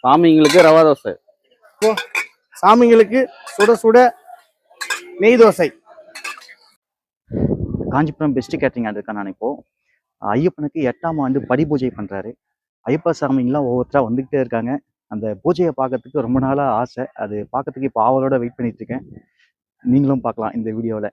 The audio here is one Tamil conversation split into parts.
சாமிங்களுக்கு ரவா தோசை, சாமிங்களுக்கு சுட சுட நெய் தோசை. காஞ்சிபுரம் பெஸ்ட் கேட்டரிங் அதுக்கான நான் இப்போ ஐயப்பனுக்கு 8ஆம் ஆண்டு படி பூஜை பண்றாரு. ஐயப்ப சாமிங்கெல்லாம் ஒவ்வொருத்தரா வந்துகிட்டே இருக்காங்க. அந்த பூஜையை பார்க்கறதுக்கு ரொம்ப நாளா ஆசை. அது பார்க்கறதுக்கு இப்போ ஆவலோட வெயிட் பண்ணிட்டு இருக்கேன். நீங்களும் பார்க்கலாம் இந்த வீடியோவில்.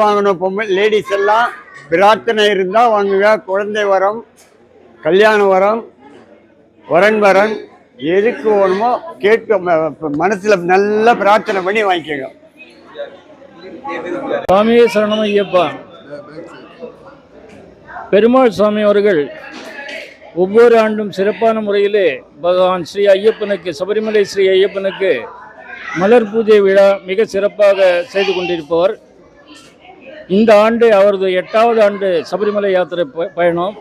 வாங்கின பொம்மை லேடிஸ் எல்லாம் பிரார்த்தனை இருந்தா வாங்குங்க. குழந்தை வரம், கல்யாண வரம், வரன் எதுக்கு வேணுமோ கேட்க மனசுல நல்லா பிரார்த்தனை பண்ணி வாங்கிக்கோங்க. சுவாமியே சரணம் ஐயப்பா. பெருமாள் சுவாமி அவர்கள் ஒவ்வொரு ஆண்டும் சிறப்பான முறையிலே பகவான் ஸ்ரீ ஐயப்பனுக்கு, சபரிமலை ஸ்ரீ ஐயப்பனுக்கு மலர் பூஜை விழா மிக சிறப்பாக செய்து கொண்டிருப்பவர். இந்த ஆண்டு அவரது 8வது ஆண்டு சபரிமலை யாத்திரை பயணம்.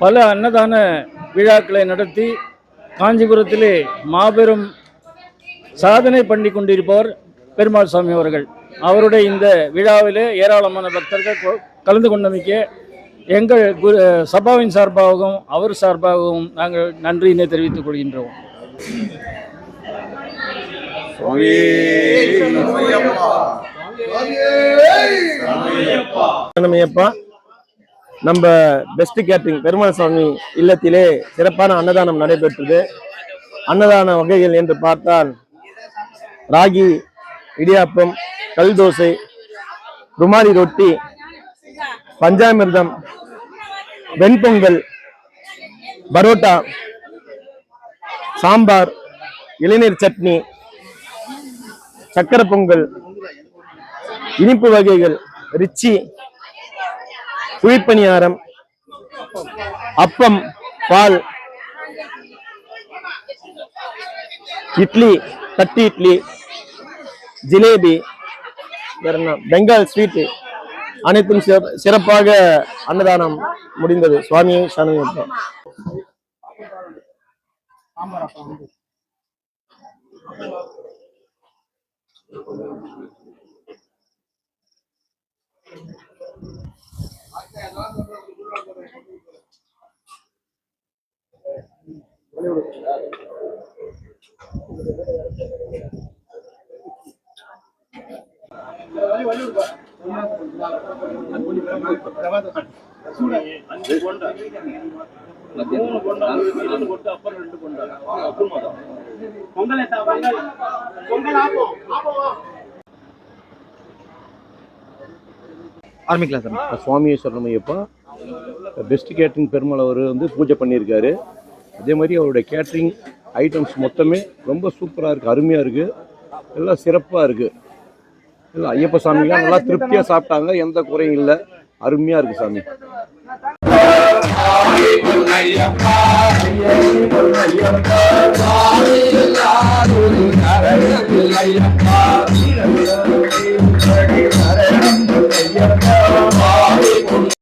பல அன்னதான விழாக்களை நடத்தி காஞ்சிபுரத்திலே மாபெரும் சாதனை பண்ணி கொண்டிருப்பவர் பெருமாள் சுவாமி அவர்கள். அவருடைய இந்த விழாவிலே ஏராளமான பக்தர்கள் கலந்து கொண்டமைக்க எங்கள் சபாவின் சார்பாகவும் அவர் சார்பாகவும் நாங்கள் நன்றியினை தெரிவித்துக் கொள்கின்றோம். நம்ம பெஸ்ட் கேட்டரிங் பெருமாள் சுவாமி இல்லத்திலே சிறப்பான அன்னதானம் நடைபெற்றது. அன்னதான வகைகள் என்று பார்த்தால் ராகி இடியாப்பம், கல் தோசை, ருமாரி ரொட்டி, பஞ்சாமிர்தம், வெண்பொங்கல், பரோட்டா, சாம்பார், இளநீர் சட்னி, சக்கரை பொங்கல், இனிப்பு வகைகள், ரிச்சி, குழிப்பணியாரம், அப்பம், பால், இட்லி, தட்டி இட்லி, ஜிலேபி, பெங்கால் ஸ்வீட் அனைத்தும் சிறப்பாக அன்னதானம் முடிந்தது. சுவாமியை சரணம். ஆரம்பிக்கலாம் சார். சுவாமியை சரணம் ஐயப்பா. பெஸ்ட் கேட்ரிங் பெருமாள் அவர் பூஜை பண்ணியிருக்காரு. அதே மாதிரி அவருடைய கேட்ரிங் ஐட்டம்ஸ் மொத்தமே ரொம்ப சூப்பராக இருக்குது, அருமையாக இருக்குது, எல்லாம் சிறப்பாக இருக்குது. இல்லை ஐயப்ப சாமிலாம் நல்லா திருப்தியாக சாப்பிட்டாங்க, எந்த குறையும் இல்லை, அருமையாக இருக்குது சாமி.